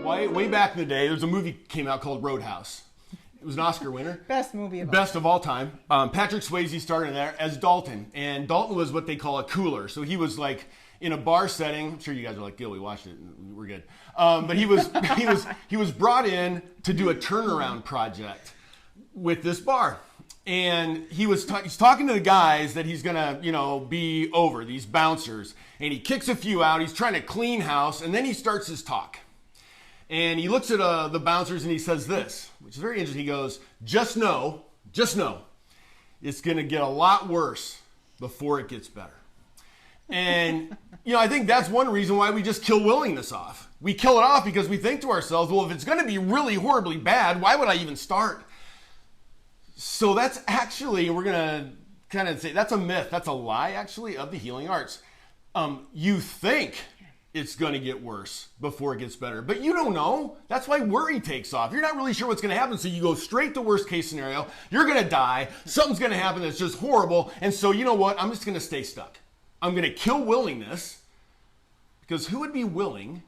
Way back in the day, there's a movie came out called Roadhouse. It was an Oscar winner. Best movie of all. Best of all time. Patrick Swayze starred in there as Dalton. And Dalton was what they call a cooler. So he was like in a bar setting. I'm sure you guys are like, Gil, we watched it. We're good. But he was brought in to do a turnaround project with this bar. And he's talking to the guys that he's going to, be over, these bouncers. And he kicks a few out. He's trying to clean house. And then he starts his talk. And he looks at the bouncers and he says this, which is very interesting. He goes, just know, it's going to get a lot worse before it gets better. And, I think that's one reason why we just kill willingness off. We kill it off because we think to ourselves, well, if it's going to be really horribly bad, why would I even start? So that's actually, we're going to kind of say, that's a myth. That's a lie, actually, of the healing arts. You think it's going to get worse before it gets better. But you don't know. That's why worry takes off. You're not really sure what's going to happen, so you go straight to worst case scenario. You're going to die. Something's going to happen that's just horrible. And so you know what? I'm just going to stay stuck. I'm going to kill willingness, because who would be willing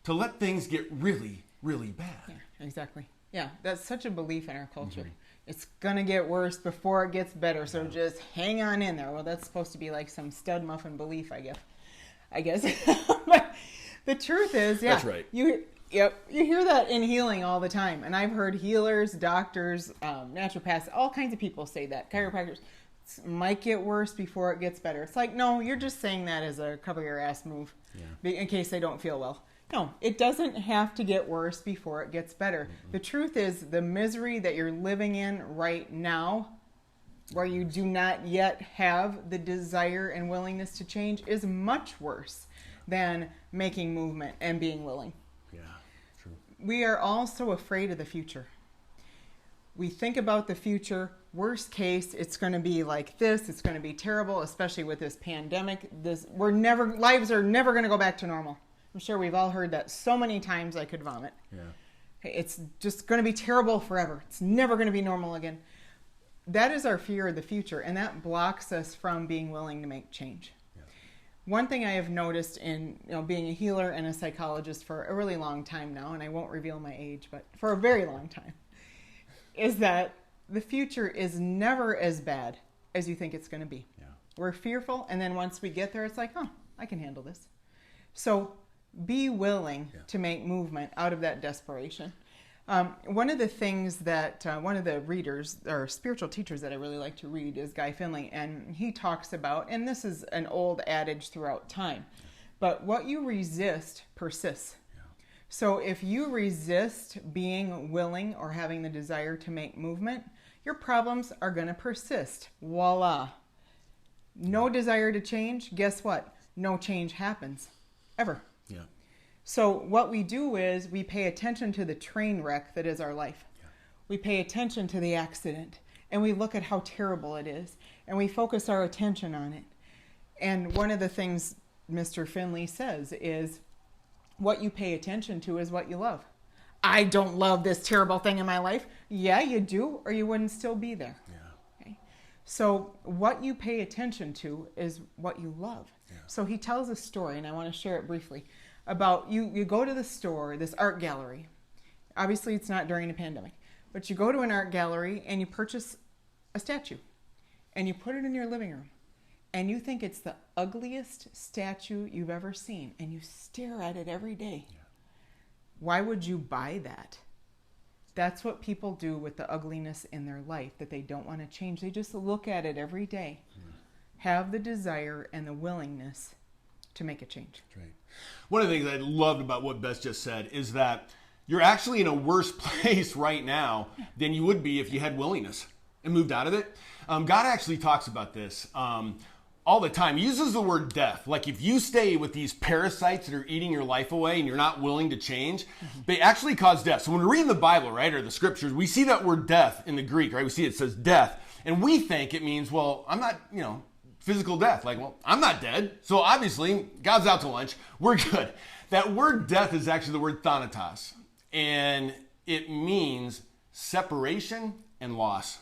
to let things get really, really bad? Yeah, exactly. Yeah, that's such a belief in our culture. Mm-hmm. It's going to get worse before it gets better, so just hang on in there. Well, that's supposed to be like some stud muffin belief, I guess. But the truth is, that's right. You hear that in healing all the time. And I've heard healers, doctors, naturopaths, all kinds of people say that. Chiropractors, it might get worse before it gets better. It's like, no, you're just saying that as a cover your ass move in case they don't feel well. No, it doesn't have to get worse before it gets better. Mm-hmm. The truth is, the misery that you're living in right now, where you do not yet have the desire and willingness to change, is much worse than making movement and being willing. Yeah, true. We are all so afraid of the future. We think about the future, worst case, it's going to be like this, it's going to be terrible, especially with this pandemic. Lives are never going to go back to normal. I'm sure we've all heard that so many times I could vomit. Yeah. It's just going to be terrible forever. It's never going to be normal again. That is our fear of the future, and that blocks us from being willing to make change. Yeah. One thing I have noticed in being a healer and a psychologist for a really long time now, and I won't reveal my age, but for a very long time, is that the future is never as bad as you think it's going to be. Yeah. We're fearful, and then once we get there, it's like, oh, I can handle this. So be willing to make movement out of that desperation. One of the things that one of the readers or spiritual teachers that I really like to read is Guy Finley, and he talks about, and this is an old adage throughout time, but what you resist persists. Yeah. So if you resist being willing or having the desire to make movement, your problems are going to persist. Voila. No desire to change, guess what? No change happens. Ever. Yeah. So what we do is we pay attention to the train wreck that is our life. Yeah. We pay attention to the accident, and we look at how terrible it is, and we focus our attention on it. And one of the things Mr. Finley says is, what you pay attention to is what you love. I don't love this terrible thing in my life. Yeah, you do, or you wouldn't still be there. Yeah. Okay? So what you pay attention to is what you love. Yeah. So he tells a story, and I want to share it briefly, about you go to the store, this art gallery. Obviously, it's not during a pandemic, but you go to an art gallery and you purchase a statue, and you put it in your living room, and you think it's the ugliest statue you've ever seen, and you stare at it every day. Yeah. Why would you buy that? That's what people do with the ugliness in their life that they don't want to change. They just look at it every day. Have the desire and the willingness to make a change. That's right. One of the things I loved about what Beth just said is that you're actually in a worse place right now than you would be if you had willingness and moved out of it. God actually talks about this all the time. He uses the word death. Like if you stay with these parasites that are eating your life away and you're not willing to change, they actually cause death. So when we're reading the Bible, right, or the scriptures, we see that word death in the Greek, right? We see it says death. And we think it means, well, I'm not, physical death. Like, well, I'm not dead. So obviously, God's out to lunch. We're good. That word death is actually the word thanatos. And it means separation and loss.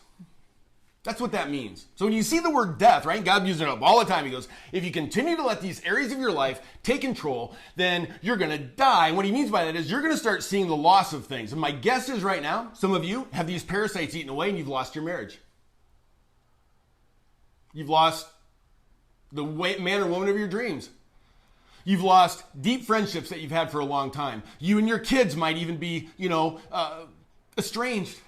That's what that means. So when you see the word death, right, God uses it up all the time. He goes, if you continue to let these areas of your life take control, then you're going to die. And what he means by that is you're going to start seeing the loss of things. And my guess is right now, some of you have these parasites eaten away and you've lost your marriage. You've lost the man or woman of your dreams. You've lost deep friendships that you've had for a long time. You and your kids might even be, estranged.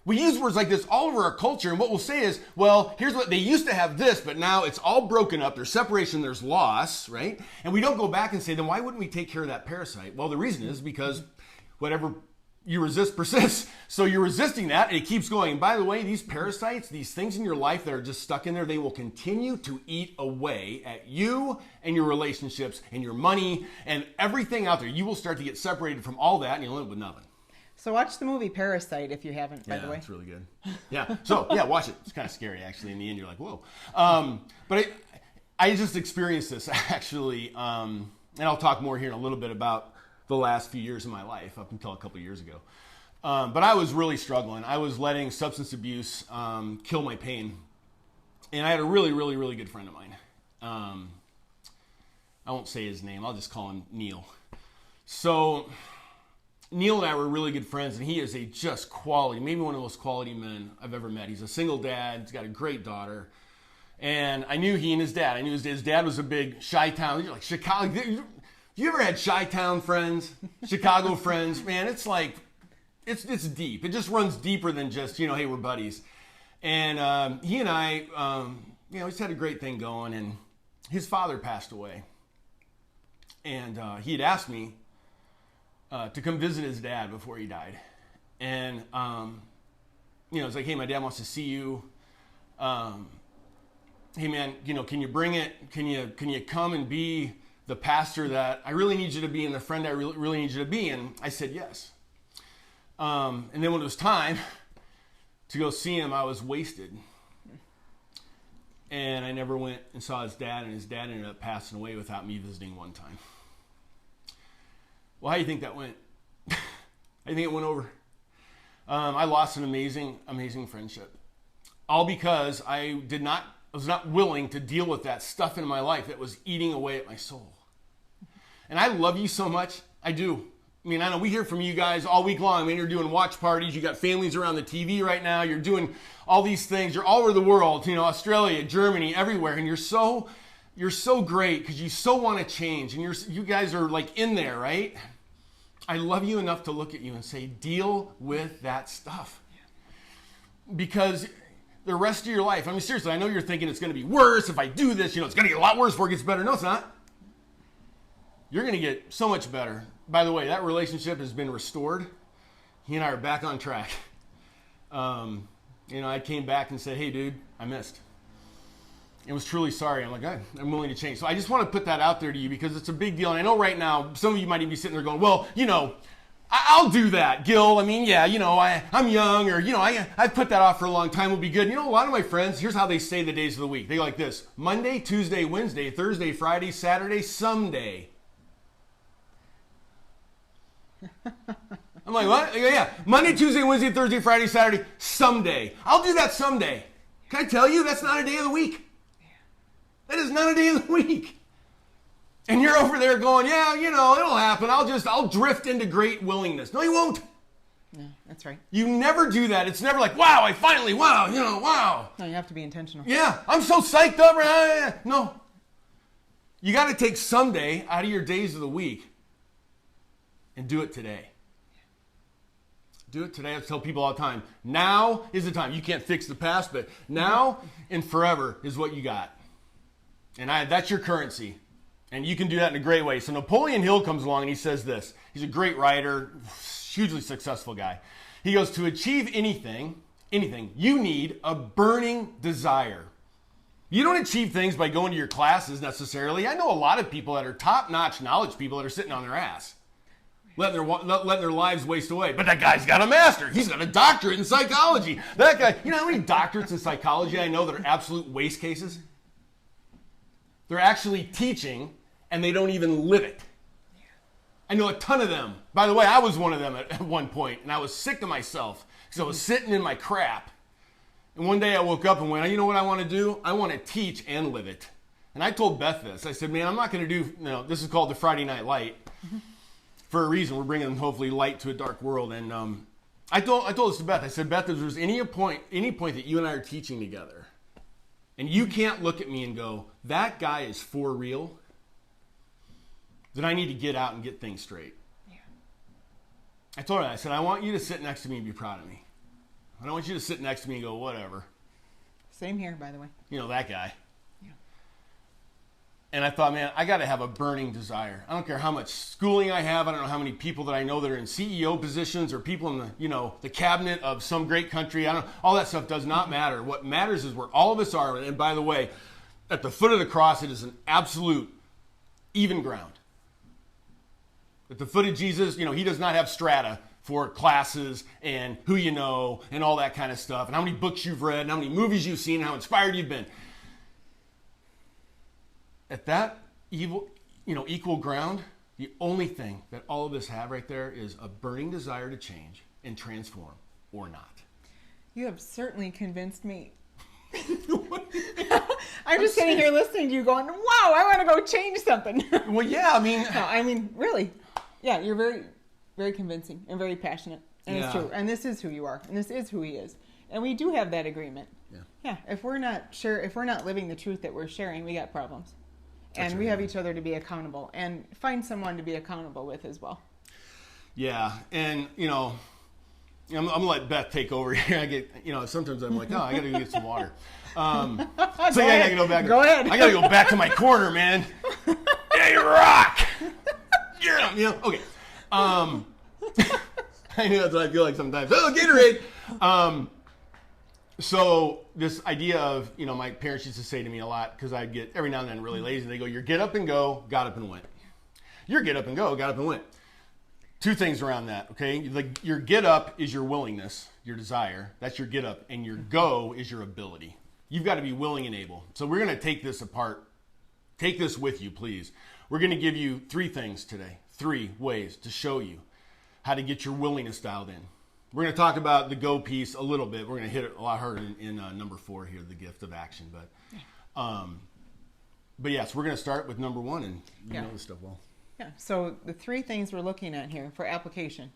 We use words like this all over our culture, and what we'll say is, well, here's what they used to have this, but now it's all broken up. There's separation, there's loss, right? And we don't go back and say, then why wouldn't we take care of that parasite? Well, the reason is because whatever you resist persists. So you're resisting that, and it keeps going. And by the way, these parasites, these things in your life that are just stuck in there, they will continue to eat away at you and your relationships and your money and everything out there. You will start to get separated from all that, and you'll end up with nothing. So watch the movie Parasite if you haven't, by the way. Yeah, it's really good. Yeah, so watch it. It's kind of scary, actually. In the end, you're like, whoa. But I just experienced this, actually, and I'll talk more here in a little bit about the last few years of my life, up until a couple of years ago. But I was really struggling. I was letting substance abuse kill my pain. And I had a really, really, really good friend of mine. I won't say his name. I'll just call him Neil. So Neil and I were really good friends, and he is a just quality, maybe one of the most quality men I've ever met. He's a single dad. He's got a great daughter. And I knew he and his dad. I knew his dad was a big Chi-Town. Like Chicago. Have you ever had Chi-Town friends? Chicago friends? Man, it's like, it's deep. It just runs deeper than just, hey, we're buddies. And he and I, just had a great thing going. And his father passed away. And he had asked me to come visit his dad before he died. And, it's like, hey, my dad wants to see you. Hey, man, can you bring it? Can you come and be the pastor that I really need you to be and the friend I really need you to be? And I said yes. And then when it was time to go see him, I was wasted. And I never went and saw his dad, and his dad ended up passing away without me visiting one time. Well, how do you think that went? I think it went over. I lost an amazing, amazing friendship. All because I was not willing to deal with that stuff in my life that was eating away at my soul. And I love you so much. I do. I mean, I know we hear from you guys all week long. I mean, you're doing watch parties. You got families around the TV right now. You're doing all these things. You're all over the world, Australia, Germany, everywhere. And you're so great because you so want to change. And you guys are like in there, right? I love you enough to look at you and say, deal with that stuff. Because the rest of your life, I mean, seriously, I know you're thinking it's going to be worse if I do this. It's going to get a lot worse before it gets better. No, it's not. You're going to get so much better. By the way, that relationship has been restored. He and I are back on track. I came back and said, hey, dude, I missed. And was truly sorry. I'm like, I'm willing to change. So I just want to put that out there to you because it's a big deal. And I know right now, some of you might even be sitting there going, well, I'll do that, Gil. I mean, yeah, I'm young, or, I've put that off for a long time. Will be good. A lot of my friends, here's how they say the days of the week. They go like this: Monday, Tuesday, Wednesday, Thursday, Friday, Saturday, someday. I'm like, what? Yeah. Monday, Tuesday, Wednesday, Thursday, Friday, Saturday, someday. I'll do that someday. Can I tell you, that's not a day of the week. That is not a day of the week. And you're over there going, yeah, it'll happen. I'll drift into great willingness. No, you won't. Yeah, that's right. You never do that. It's never like, wow, wow. No, you have to be intentional. Yeah, I'm so psyched up. No. You got to take someday out of your days of the week and do it today. Do it today. I tell people all the time, now is the time. You can't fix the past, but now and forever is what you got. And that's your currency. And you can do that in a great way. So Napoleon Hill comes along and he says this. He's a great writer, hugely successful guy. He goes, to achieve anything, you need a burning desire. You don't achieve things by going to your classes necessarily. I know a lot of people that are top-notch knowledge people that are sitting on their ass, letting their lives waste away. But that guy's got a master. He's got a doctorate in psychology. That guy, how many doctorates in psychology I know that are absolute waste cases? They're actually teaching, and they don't even live it. I know a ton of them. By the way, I was one of them at one point, and I was sick to myself because I was sitting in my crap And one day I woke up and went, you know what I want to do? I want to teach and live it. And I told Beth this. I said, man, I'm not going to do, this is called the Friday Night Light. For a reason. We're bringing, hopefully, light to a dark world. And I told this to Beth. I said, Beth, if there's any point that you and I are teaching together, and you can't look at me and go, that guy is for real, then I need to get out and get things straight. Yeah. I told her that. I said, I want you to sit next to me and be proud of me. I don't want you to sit next to me and go, whatever. Same here, by the way. That guy. Yeah. And I thought, man, I got to have a burning desire. I don't care how much schooling I have. I don't know how many people that I know that are in CEO positions or people in the cabinet of some great country. All that stuff does not matter. What matters is where all of us are. And by the way, at the foot of the cross, it is an absolute even ground. At the foot of Jesus, he does not have strata for classes and who you know and all that kind of stuff and how many books you've read and how many movies you've seen and how inspired you've been. At that equal ground, the only thing that all of us have right there is a burning desire to change and transform or not. You have certainly convinced me. I'm just sitting here listening to you going, wow, I want to go change something. Well, yeah, really. Yeah, you're very, very convincing and very passionate. And it's true. And this is who you are. And this is who he is. And we do have that agreement. Yeah. If we're not living the truth that we're sharing, we got problems. And we have each other to be accountable and find someone to be accountable with as well. Yeah. And, I'm going to let Beth take over here. I get, sometimes I'm like, I got to go get some water. So I got to go back. Go ahead. I got to go back to my corner, man. Hey, rock. Yeah. Okay. I know that's what I feel like sometimes. Oh, Gatorade. So this idea of, my parents used to say to me a lot, because I'd get every now and then really lazy. They go, your get up and go, got up and went. Your get up and go, got up and went. Two things around that, okay? Your get up is your willingness, your desire. That's your get up. And your go is your ability. You've got to be willing and able. So we're going to take this apart. Take this with you, please. We're going to give you 3 things today. 3 ways to show you how to get your willingness dialed in. We're going to talk about the go piece a little bit. We're going to hit it a lot harder in number 4 here, the gift of action. But yes, we're going to start with number 1, and you know this stuff well. Yeah. So the 3 things we're looking at here for application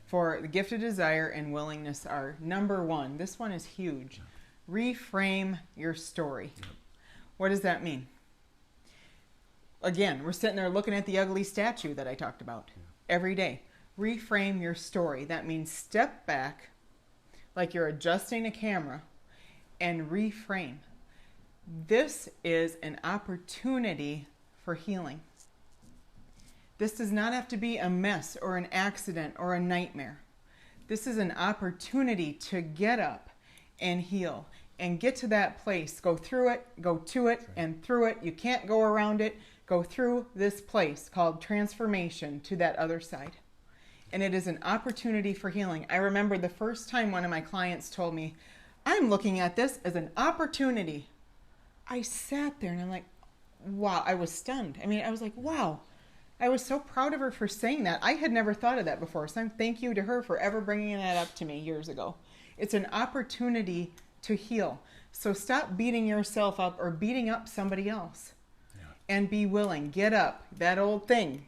for the gift of desire and willingness are, number 1, this one is huge. Reframe your story. Yep. What does that mean? Again, we're sitting there looking at the ugly statue that I talked about every day. Reframe your story. That means step back like you're adjusting a camera and reframe. This is an opportunity for healing. This does not have to be a mess or an accident or a nightmare. This is an opportunity to get up and heal and get to that place. Go through it, go to it, and through it. You can't go around it. Go through this place called transformation to that other side. And it is an opportunity for healing. I remember the first time one of my clients told me, I'm looking at this as an opportunity. I sat there and I'm like, wow, I was stunned. I was like, wow. I was so proud of her for saying that. I had never thought of that before. So thank you to her for ever bringing that up to me years ago. It's an opportunity to heal. So stop beating yourself up or beating up somebody else. And be willing. Get up. That old thing.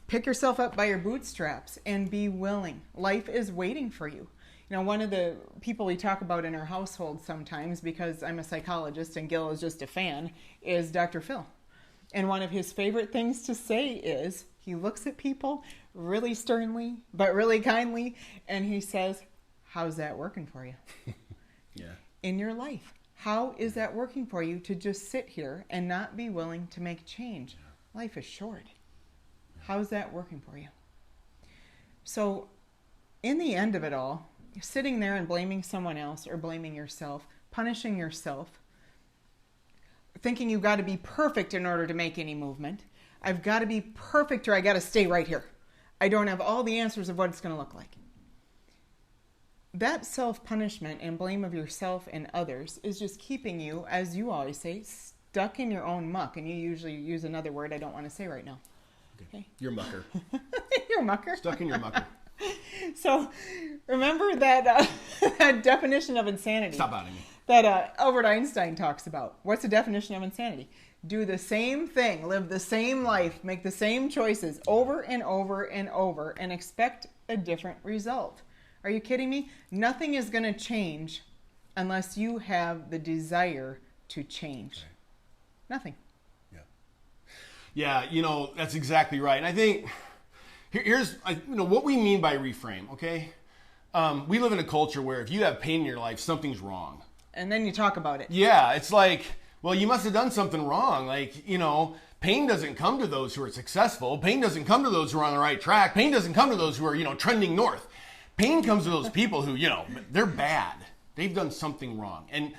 Pick yourself up by your bootstraps and be willing. Life is waiting for you. One of the people we talk about in our household sometimes, because I'm a psychologist and Gil is just a fan, is Dr. Phil. And one of his favorite things to say is, he looks at people really sternly, but really kindly, and he says, how's that working for you? In your life. How is that working for you to just sit here and not be willing to make change? Life is short. How's that working for you? So, in the end of it all, sitting there and blaming someone else or blaming yourself, punishing yourself, thinking you've got to be perfect in order to make any movement. I've got to be perfect or I got to stay right here. I don't have all the answers of what it's going to look like. That self-punishment and blame of yourself and others is just keeping you, as you always say, stuck in your own muck. And you usually use another word I don't want to say right now. Okay. You're mucker. You're mucker. Stuck in your mucker. So Remember that that definition of insanity Stop outing me. that Albert Einstein talks about? What's the definition of insanity? Do the same thing, live the same life, make the same choices over and over and over, and expect a different result. Are you kidding me? Nothing is going to change unless you have the desire to change. Right. Nothing. Yeah, that's exactly right. And I think here's what we mean by reframe, okay? We live in a culture where if you have pain in your life, something's wrong. And then you talk about it. Yeah, it's like, well, you must have done something wrong. Like, pain doesn't come to those who are successful. Pain doesn't come to those who are on the right track. Pain doesn't come to those who are, trending north. Pain comes to those people who, they're bad. They've done something wrong. And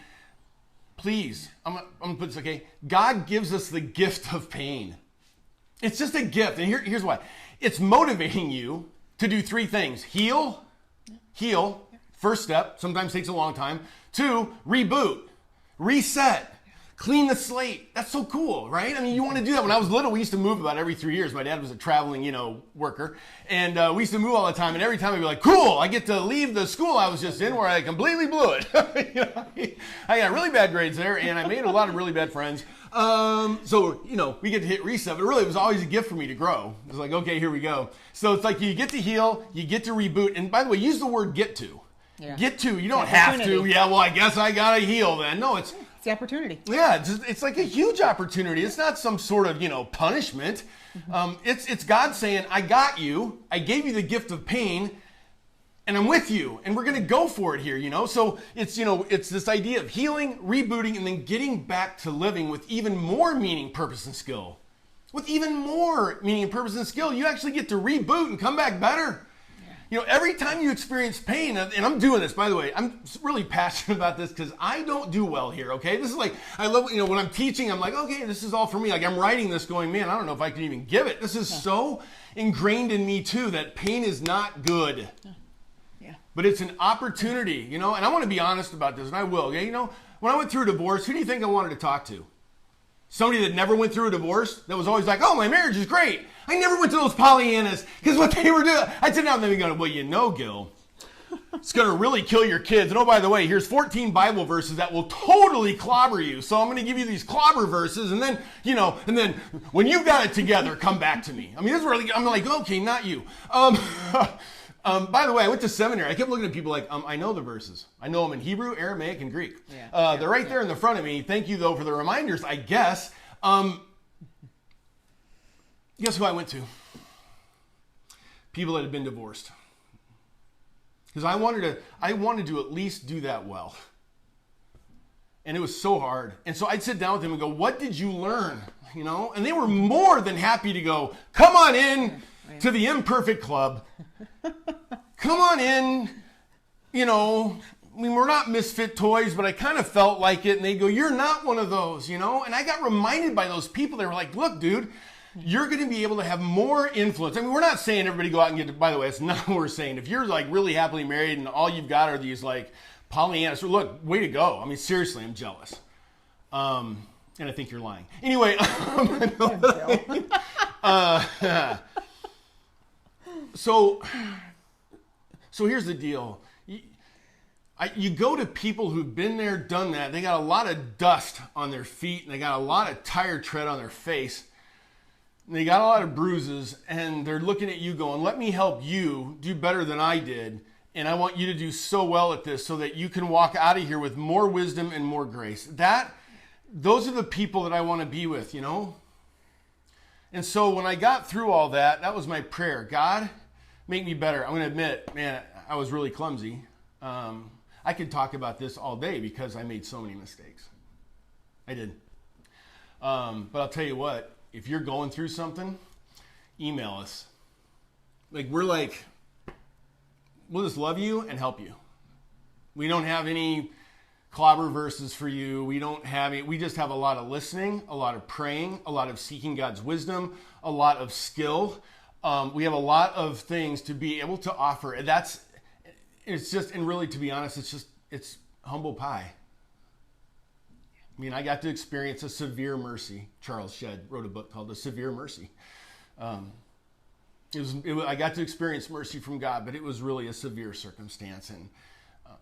please, I'm going to put this, okay? God gives us the gift of pain. It's just a gift. And here's why. It's motivating you to do three things. Heal. First step, sometimes takes a long time. 2, reboot, reset, clean the slate. That's so cool, right? I mean, you want to do that. When I was little, we used to move about every 3 years. My dad was a traveling, worker. And we used to move all the time. And every time I'd be like, cool, I get to leave the school I was just in where I completely blew it. I got really bad grades there, and I made a lot of really bad friends. So, we get to hit reset, but really it was always a gift for me to grow. It was like, okay, here we go. So it's like you get to heal, you get to reboot. And by the way, use the word get to. Yeah. Get to. You don't have to. Yeah, well, I guess I got to heal then. No, it's the opportunity. Yeah, it's like a huge opportunity. It's not some sort of, punishment. It's God saying, I got you. I gave you the gift of pain. And I'm with you, and we're going to go for it here, So it's, it's this idea of healing, rebooting, and then getting back to living with even more meaning, purpose, and skill. With even more meaning and purpose and skill, you actually get to reboot and come back better. Yeah. Every time you experience pain, and I'm doing this, by the way, I'm really passionate about this because I don't do well here, okay? This is like, I love, when I'm teaching, I'm like, okay, this is all for me. Like, I'm writing this going, man, I don't know if I can even give it. This is so ingrained in me, too, that pain is not good. But it's an opportunity, and I want to be honest about this, and I will. Okay? When I went through a divorce, who do you think I wanted to talk to? Somebody that never went through a divorce, that was always like, oh, my marriage is great. I never went to those Pollyannas, because what they were doing. I'd sit down and they'd be going, well, Gil, it's going to really kill your kids. And oh, by the way, here's 14 Bible verses that will totally clobber you. So I'm going to give you these clobber verses, and then, and then when you've got it together, come back to me. I mean, this is where I'm like, okay, not you. By the way, I went to seminary. I kept looking at people like, I know the verses. I know them in Hebrew, Aramaic, and Greek. They're right there in the front of me. Thank you, though, for the reminders, I guess. Guess who I went to? People that had been divorced. Because I wanted to at least do that well. And it was so hard. And so I'd sit down with them and go, what did you learn? And they were more than happy to go, come on in to the imperfect club. Come on in. We're not misfit toys, but I kind of felt like it. And they go, you're not one of those, And I got reminded by those people. They were like, look, dude, you're going to be able to have more influence. I mean, we're not saying everybody go out and get, by the way, it's not what we're saying. If you're like really happily married and all you've got are these like Pollyannas, so look, way to go. I mean, seriously, I'm jealous. And I think you're lying. Anyway, So here's the deal. You go to people who've been there, done that. They got a lot of dust on their feet, and they got a lot of tire tread on their face. And they got a lot of bruises, and they're looking at you going, let me help you do better than I did. And I want you to do so well at this so that you can walk out of here with more wisdom and more grace. Those are the people that I want to be with, And so when I got through all that, that was my prayer. God, make me better. I'm going to admit, man, I was really clumsy. I could talk about this all day because I made so many mistakes. I did. But I'll tell you what, if you're going through something, email us. We'll just love you and help you. We don't have any clobber verses for you. We just have a lot of listening, a lot of praying, a lot of seeking God's wisdom, a lot of skill. We have a lot of things to be able to offer. And really, to be honest, it's humble pie. I mean, I got to experience a severe mercy. Charles Shedd wrote a book called A Severe Mercy. I got to experience mercy from God, but it was really a severe circumstance, and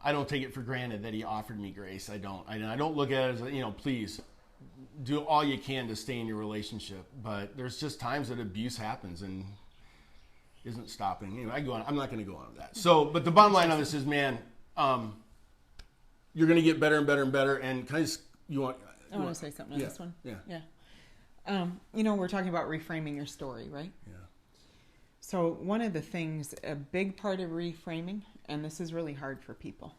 I don't take it for granted that he offered me grace. I don't look at it as, please do all you can to stay in your relationship. But there's just times that abuse happens and isn't stopping. Anyway, I'm not going to go on with that. So, but the bottom line on this is, man, you're going to get better and better and better. And can I just, I want to say something on this one. Yeah. We're talking about reframing your story, right? Yeah. So one of the things, a big part of reframing, and this is really hard for people,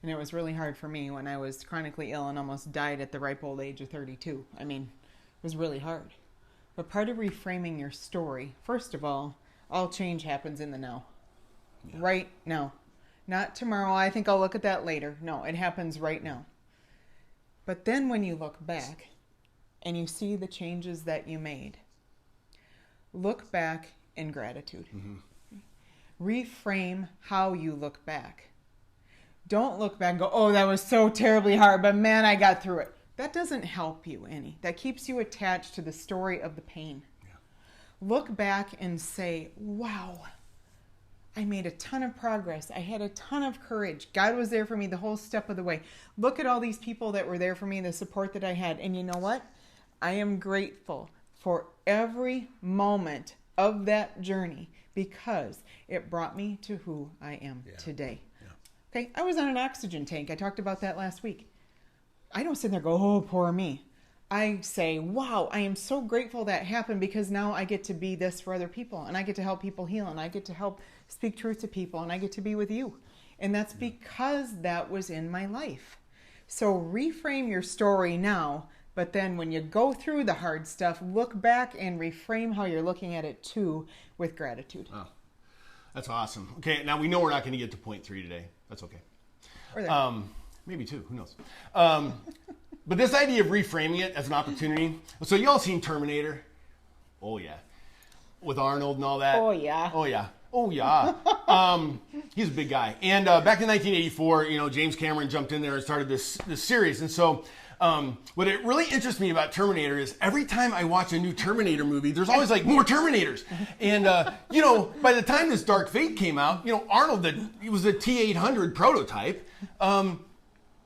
and it was really hard for me when I was chronically ill and almost died at the ripe old age of 32. I mean, it was really hard. But part of reframing your story, first of all change happens in the now. Yeah. Right now. Not tomorrow, I think I'll look at that later. No, it happens right now. But then when you look back and you see the changes that you made, look back in gratitude. Mm-hmm. Reframe how you look back. Don't look back and go, oh, that was so terribly hard, but man, I got through it. That doesn't help you any. That keeps you attached to the story of the pain. Yeah. Look back and say, wow, I made a ton of progress. I had a ton of courage. God was there for me the whole step of the way. Look at all these people that were there for me, the support that I had. And you know what? I am grateful for every moment of that journey because it brought me to who I am today. Yeah. Okay, I was on an oxygen tank. I talked about that last week. I don't sit there and go, oh, poor me. I say, wow, I am so grateful that happened because now I get to be this for other people and I get to help people heal and I get to help speak truth to people and I get to be with you. And that's because that was in my life. So reframe your story now. But then when you go through the hard stuff, look back and reframe how you're looking at it too with gratitude. Oh, that's awesome. Okay, now we know we're not going to get to point 3 today. That's okay. Or maybe 2, who knows? But this idea of reframing it as an opportunity. So you all seen Terminator? Oh, yeah. With Arnold and all that? Oh, yeah. Oh, yeah. Oh, yeah. He's a big guy. And back in 1984, James Cameron jumped in there and started this series. And so what it really interests me about Terminator is every time I watch a new Terminator movie, there's always like more Terminators. And, by the time this Dark Fate came out, Arnold, he was a T-800 prototype.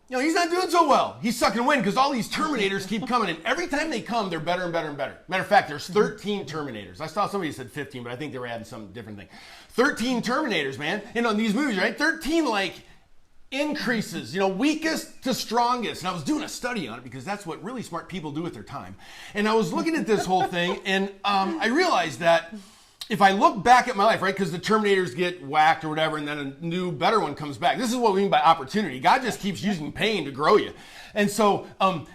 He's not doing so well. He's sucking wind because all these Terminators keep coming. And every time they come, they're better and better and better. Matter of fact, there's 13 Terminators. I saw somebody said 15, but I think they were adding some different thing. 13 Terminators, man. On these movies, right? 13, increases, weakest to strongest. And I was doing a study on it because that's what really smart people do with their time. And I was looking at this whole thing and I realized that if I look back at my life, right, because the Terminators get whacked or whatever and then a new, better one comes back. This is what we mean by opportunity. God just keeps using pain to grow you. And so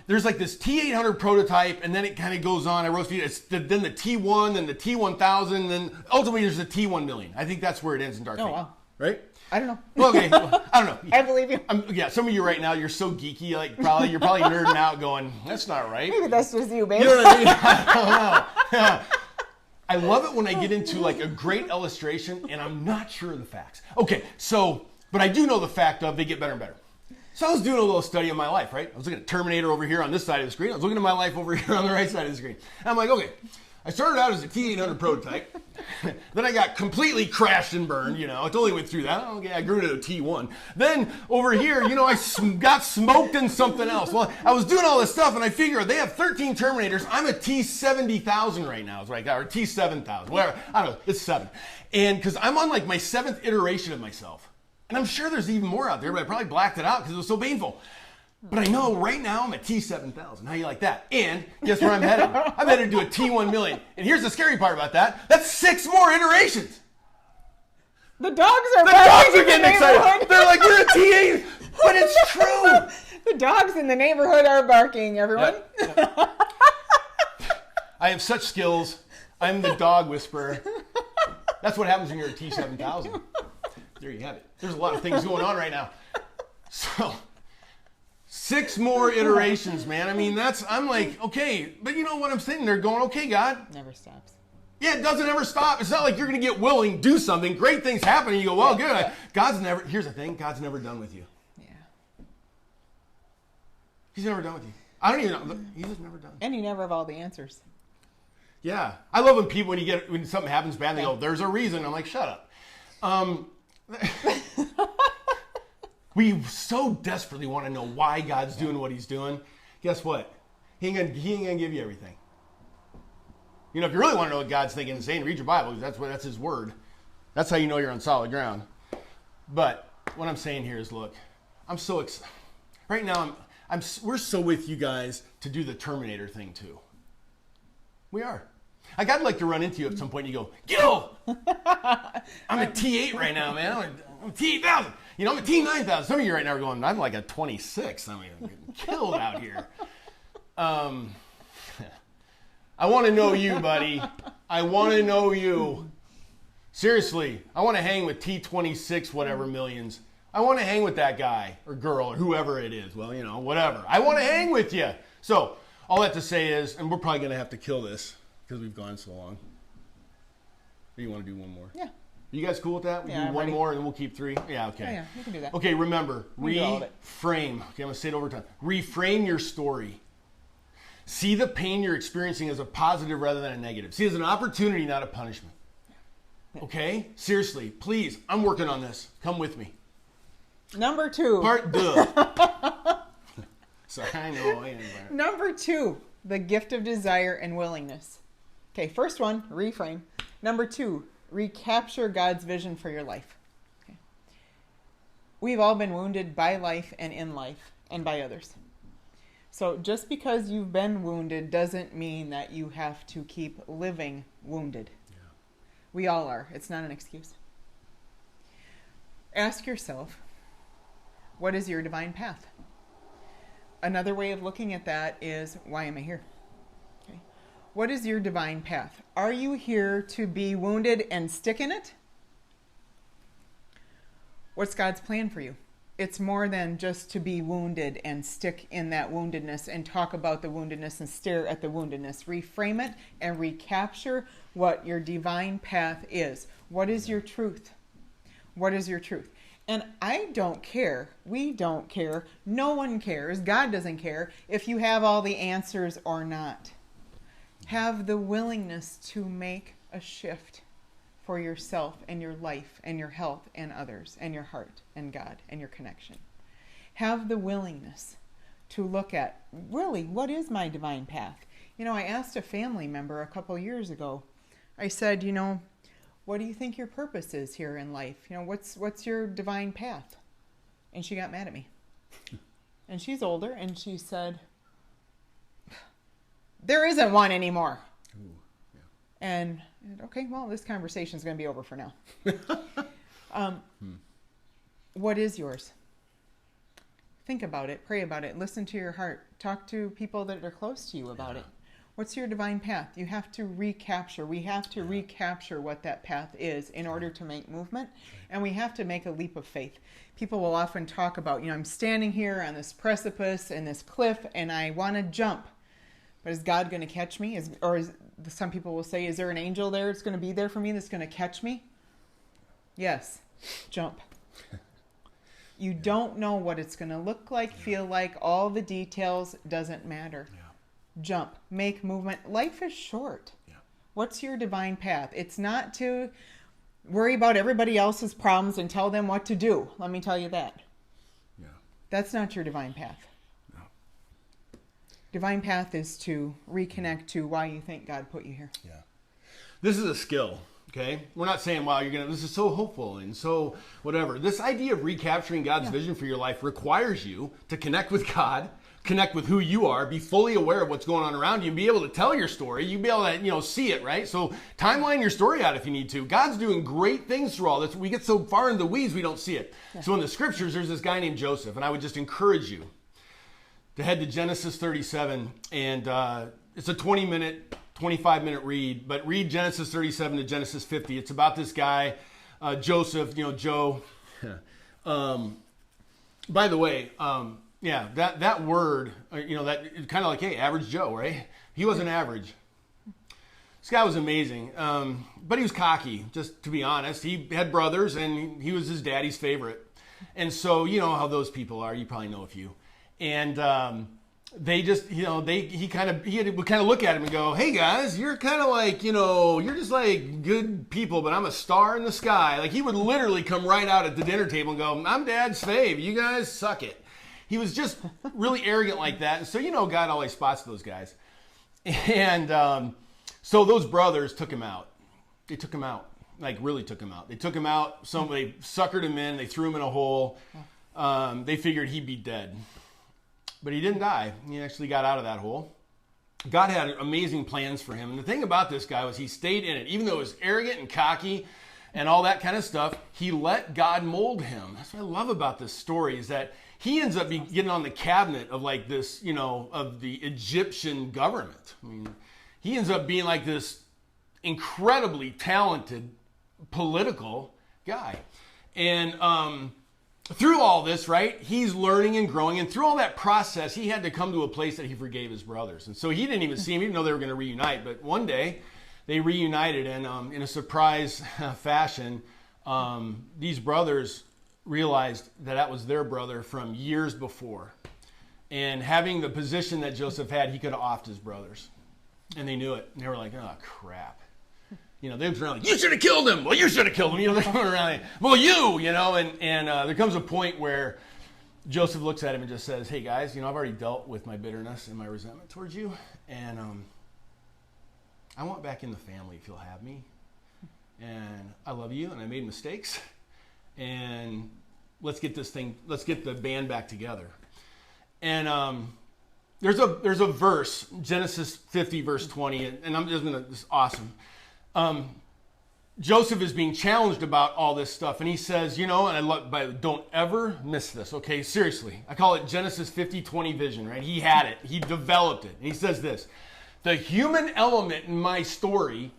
there's like this T-800 prototype and then it kind of goes on. I wrote then the T-1, then the T-1000, then ultimately there's the T-1 million. I think that's where it ends in Dark Fate. Wow. Right? I don't know. Well, okay. I don't know. I believe you. Some of you right now, you're so geeky, you're probably nerding out going, that's not right. Maybe that's just you, babe. You know what I mean? I don't know. I love it when I get into a great illustration and I'm not sure of the facts. Okay, but I do know the fact of they get better and better. So I was doing a little study of my life, right? I was looking at Terminator over here on this side of the screen. I was looking at my life over here on the right side of the screen. And I'm like, okay, I started out as a T-800 prototype. Then I got completely crashed and burned, I totally went through that. Okay, I grew to a T1. Then over here, I got smoked in something else. Well, I was doing all this stuff and I figured they have 13 Terminators. I'm a T-70,000 right now, or T-7,000, whatever. I don't know, it's 7. And because I'm on my 7th iteration of myself. And I'm sure there's even more out there, but I probably blacked it out because it was so painful. But I know right now I'm at T-7000. How you like that? And guess where I'm headed? I'm headed to a T-1 million. And here's the scary part about that. That's 6 more iterations. The dogs are getting excited. They're like, we're a T-8. But it's true. The dogs in the neighborhood are barking, everyone. Yep. I have such skills. I'm the dog whisperer. That's what happens when you're a T-7000. There you have it. There's a lot of things going on right now. So 6 more iterations, man. I mean, I'm like, okay, but you know what I'm sitting there going, okay, God. Never stops. Yeah, it doesn't ever stop. It's not like you're going to get willing, do something, great things happen, and you go, well, good. Here's the thing, God's never done with you. Yeah. He's never done with you. I don't even know. He's just never done. And you never have all the answers. Yeah. I love when something happens bad, they go, there's a reason. I'm like, shut up. We so desperately want to know why God's doing what he's doing. Guess what? He ain't gonna give you everything. You know, if you really want to know what God's thinking and saying, read your Bible. That's his word. That's how you know you're on solid ground. But what I'm saying here is, look, I'm so excited. Right now, we're so with you guys to do the Terminator thing too. We are. I'd like to run into you at some point and you go, Gil! I'm a T8 right now, man. I'm a T8000. You know, I'm a T9000. Some of you right now are going, I'm like a 26. I mean, I'm getting killed out here. I want to know you, buddy. I want to know you. Seriously, I want to hang with T26 whatever millions. I want to hang with that guy or girl or whoever it is. Well, you know, whatever. I want to hang with you. So, all that to say is, and we're probably going to have to kill this because we've gone so long. Or you want to do one more? Yeah. You guys cool with that? We'll do one more and then we'll keep 3? Yeah, okay. Yeah, you can do that. Okay, remember, reframe. Okay, I'm going to say it over time. Reframe your story. See the pain you're experiencing as a positive rather than a negative. See it as an opportunity, not a punishment. Okay? Seriously, please, I'm working on this. Come with me. Number 2. Part 2. Sorry, I know. Number 2, the gift of desire and willingness. Okay, first one, reframe. Number 2, recapture God's vision for your life. Okay. We've all been wounded by life and in life and by others. So just because you've been wounded doesn't mean that you have to keep living wounded. Yeah. We all are. It's not an excuse. Ask yourself, what is your divine path? Another way of looking at that is, why am I here? Okay. What is your divine path? Are you here to be wounded and stick in it? What's God's plan for you? It's more than just to be wounded and stick in that woundedness and talk about the woundedness and stare at the woundedness. Reframe it and recapture what your divine path is. What is your truth? What is your truth? And I don't care. We don't care. No one cares. God doesn't care if you have all the answers or not. Have the willingness to make a shift for yourself and your life and your health and others and your heart and God and your connection. Have the willingness to look at, really, what is my divine path? You know, I asked a family member a couple years ago, I said, you know, what do you think your purpose is here in life? You know, what's your divine path? And she got mad at me. And she's older, and she said, there isn't one anymore. Ooh, yeah. And okay, well, this conversation is going to be over for now. What is yours? Think about it. Pray about it. Listen to your heart. Talk to people that are close to you about it. What's your divine path? You have to recapture. We have to recapture what that path is in order to make movement. And we have to make a leap of faith. People will often talk about, you know, I'm standing here on this precipice and this cliff and I want to jump. But is God going to catch me? Some people will say, is there an angel there that's going to be there for me that's going to catch me? Yes. Jump. You don't know what it's going to look like, feel like. All the details doesn't matter. Yeah. Jump. Make movement. Life is short. Yeah. What's your divine path? It's not to worry about everybody else's problems and tell them what to do. Let me tell you that. Yeah. That's not your divine path. No. Divine path is to reconnect to why you think God put you here. Yeah. This is a skill. Okay? We're not saying, wow, this is so hopeful and so whatever. This idea of recapturing God's vision for your life requires you to connect with God, connect with who you are, be fully aware of what's going on around you, and be able to tell your story. You be able to, see it, right? So timeline your story out if you need to. God's doing great things through all this. We get so far in the weeds, we don't see it. Yeah. So in the scriptures, there's this guy named Joseph, and I would just encourage you to head to Genesis 37, and it's a 25-minute read, but read Genesis 37 to Genesis 50. It's about this guy, Joseph, Joe. By the way, that word, that kind of like, hey, average Joe, right? He wasn't average. This guy was amazing, but he was cocky, just to be honest. He had brothers, and he was his daddy's favorite. And so, you know how those people are. You probably know a few. And they just, he would kind of look at him and go, hey guys, you're kind of like, you're just like good people, but I'm a star in the sky. Like he would literally come right out at the dinner table and go, I'm Dad's fave. You guys suck it. He was just really arrogant like that. And so, God always spots those guys. And so those brothers took him out. They took him out, like really took him out. They took him out. Somebody suckered him in. They threw him in a hole. They figured he'd be dead. But he didn't die. He actually got out of that hole. God had amazing plans for him. And the thing about this guy was he stayed in it. Even though he was arrogant and cocky and all that kind of stuff, he let God mold him. That's what I love about this story is that he ends up getting on the cabinet of like this, of the Egyptian government. I mean, he ends up being like this incredibly talented political guy. And through all this, right, he's learning and growing. And through all that process, he had to come to a place that he forgave his brothers. And so he didn't even see him, even though they were going to reunite. But one day, they reunited. And in a surprise fashion, these brothers realized that was their brother from years before. And having the position that Joseph had, he could have offed his brothers. And they knew it. And they were like, oh, crap. They were around like, you should have killed him. Well, you should have killed him. They're going around like, well, and there comes a point where Joseph looks at him and just says, hey, guys, I've already dealt with my bitterness and my resentment towards you. And I want back in the family if you'll have me. And I love you, and I made mistakes. And let's get the band back together. And there's a verse, Genesis 50, verse 20, and this is awesome. Joseph is being challenged about all this stuff, and he says, don't ever miss this, okay? Seriously. I call it Genesis 50-20 vision, right? He had it. He developed it. And he says this, the human element in my story,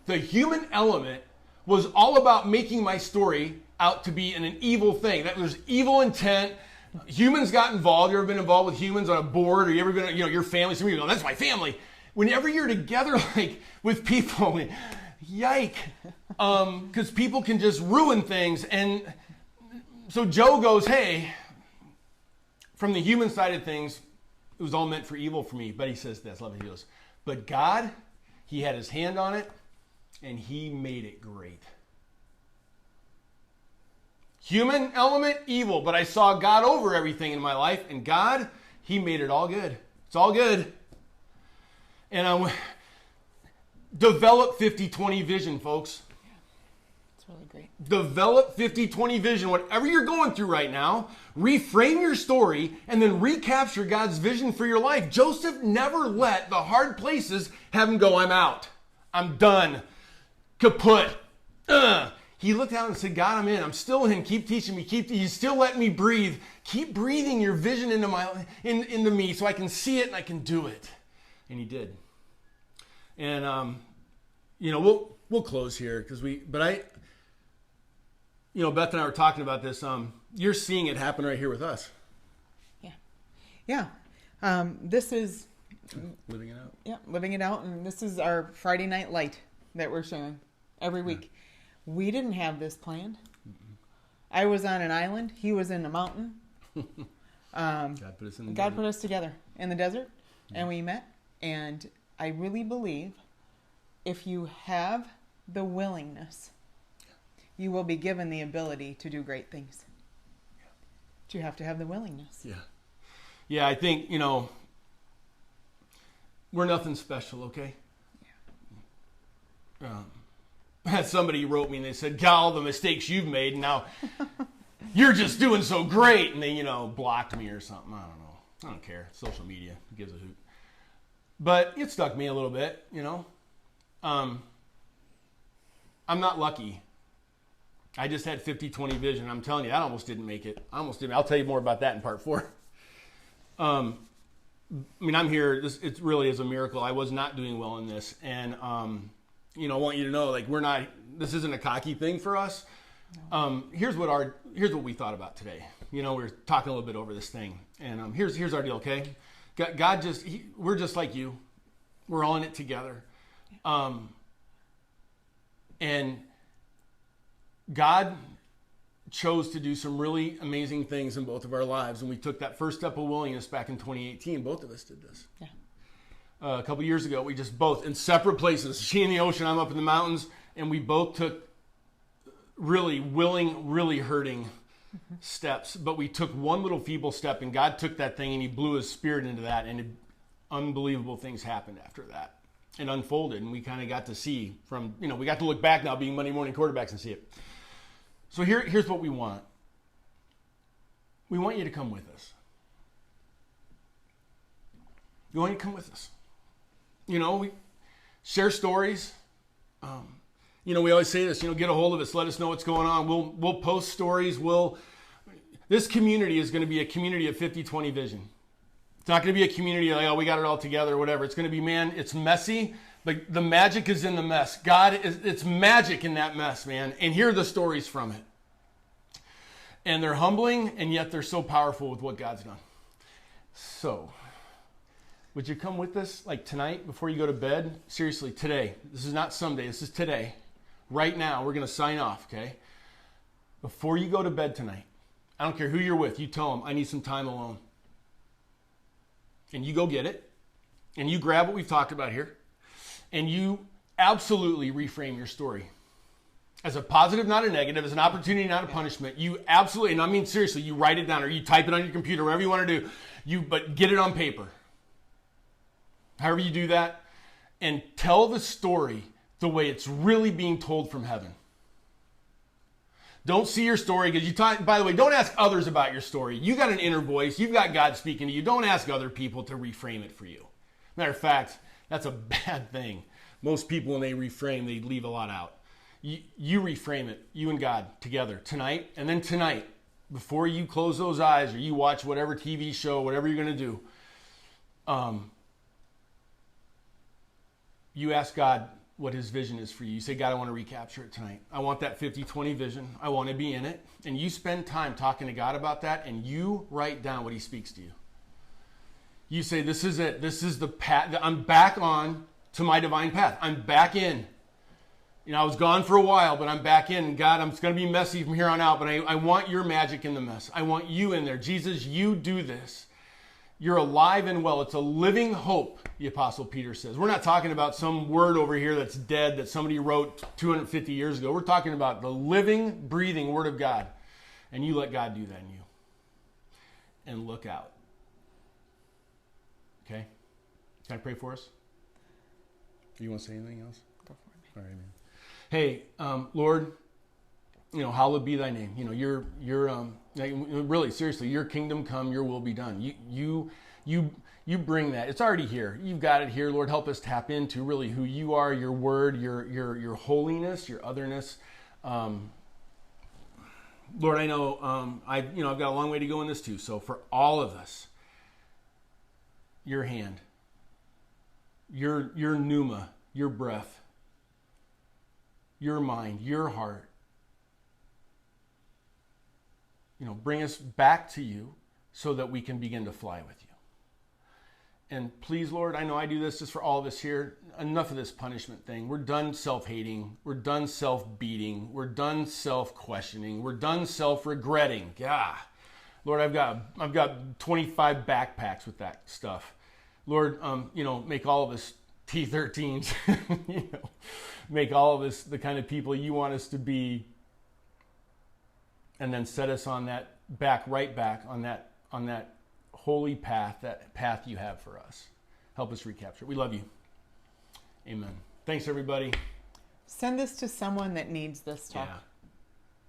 was all about making my story out to be an evil thing. That there's evil intent. Humans got involved. You ever been involved with humans on a board, or you ever been, your family? Some of you go, that's my family. Whenever you're together, like with people, yike, because people can just ruin things. And so Joe goes, hey, from the human side of things, it was all meant for evil for me. But he says this, love it. He goes, but God, he had his hand on it, and he made it great. Human element, evil, but I saw God over everything in my life, and God, he made it all good. It's all good. And develop 50-20 vision, folks. Yeah, it's really great. Develop 50-20 vision. Whatever you're going through right now, reframe your story and then recapture God's vision for your life. Joseph never let the hard places have him go, I'm out. I'm done. Kaput. He looked out and said, God, I'm in. I'm still in. Keep teaching me. He's still letting me breathe. Keep breathing your vision into me so I can see it and I can do it. And he did. And, we'll close here Beth and I were talking about this. You're seeing it happen right here with us. Yeah. This is living it out. Yeah, living it out. And this is our Friday night light that we're showing every week. Yeah. We didn't have this planned. Mm-mm. I was on an island. He was in a mountain. God put us together in the desert, and we met. And I really believe if you have the willingness, you will be given the ability to do great things. But you have to have the willingness. Yeah, I think, we're nothing special, okay? Somebody wrote me and they said, God, all the mistakes you've made, and now you're just doing so great. And they, blocked me or something. I don't know. I don't care. Social media gives a hoot. But it stuck me a little bit, I'm not lucky. I just had 50-20 vision. I'm telling you, I almost didn't make it. I'll tell you more about that in part 4. I'm here. It really is a miracle. I was not doing well in this. And, I want you to know, this isn't a cocky thing for us. No. Here's what we thought about today. We're talking a little bit over this thing. And here's our deal, okay? God we're just like you. We're all in it together. And God chose to do some really amazing things in both of our lives. And we took that first step of willingness back in 2018. Both of us did this. Yeah. A couple years ago, we just both, in separate places, she in the ocean, I'm up in the mountains, and we both took really willing, really hurting steps. But we took one little feeble step, and God took that thing and he blew his spirit into that, and unbelievable things happened after that. It unfolded, and we kind of got to see from, we got to look back now being Monday morning quarterbacks and see it. So here's what we want. We want you to come with us. We want you to come with us. We share stories. We always say this, get a hold of us. Let us know what's going on. We'll post stories. This community is going to be a community of 50-20 vision. It's not going to be a community like, oh, we got it all together or whatever. It's going to be, man, it's messy, but the magic is in the mess. It's magic in that mess, man. And here are the stories from it. And they're humbling, and yet they're so powerful with what God's done. So, would you come with us, like tonight, before you go to bed? Seriously, today. This is not someday. This is today. Right now, we're going to sign off, okay? Before you go to bed tonight, I don't care who you're with, you tell them, I need some time alone. And you go get it, and you grab what we've talked about here, and you absolutely reframe your story. As a positive, not a negative, as an opportunity, not a punishment. You absolutely, and I mean seriously, you write it down or you type it on your computer, whatever you want to do, but get it on paper. However you do that, and tell the story the way it's really being told from heaven. Don't see your story because by the way, don't ask others about your story. You got an inner voice. You've got God speaking to you. Don't ask other people to reframe it for you. Matter of fact, that's a bad thing. Most people, when they reframe, they leave a lot out. You reframe it, you and God together tonight. And then tonight, before you close those eyes or you watch whatever TV show, whatever you're going to do, you ask God what his vision is for you. You say, God, I want to recapture it tonight. I want that 50-20 vision. I want to be in it. And you spend time talking to God about that, and you write down what he speaks to you. You say, this is it. This is the path. I'm back on to my divine path. I'm back in. I was gone for a while, but I'm back in. God, it's going to be messy from here on out, but I want your magic in the mess. I want you in there. Jesus, you do this. You're alive and well. It's a living hope, the Apostle Peter says. We're not talking about some word over here that's dead that somebody wrote 250 years ago. We're talking about the living, breathing Word of God. And you let God do that in you. And look out. Okay? Can I pray for us? You want to say anything else? Go for it. All right, man. Hey, Lord, hallowed be thy name. You're really, seriously, your kingdom come, your will be done. You bring that. It's already here. You've got it here. Lord, help us tap into really who you are, your word, your holiness, your otherness. Lord, I know I've got a long way to go in this too. So for all of us, your hand, your pneuma, your breath, your mind, your heart, bring us back to you so that we can begin to fly with you. And please, Lord, I know I do this just for all of us here. Enough of this punishment thing. We're done self-hating. We're done self-beating. We're done self-questioning. We're done self-regretting. Yeah. Lord, I've got 25 backpacks with that stuff. Lord, make all of us T13s. Make all of us the kind of people you want us to be. And then set us on that right back on that holy path, that path you have for us. Help us recapture it. We love you. Amen. Thanks, everybody. Send this to someone that needs this talk.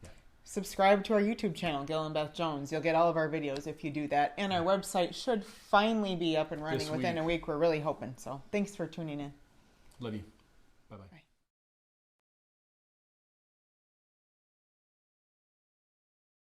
Yeah. Subscribe to our YouTube channel, Gil and Beth Jones. You'll get all of our videos if you do that. And our website should finally be up and running within a week. We're really hoping. So thanks for tuning in. Love you. Bye-bye. Bye.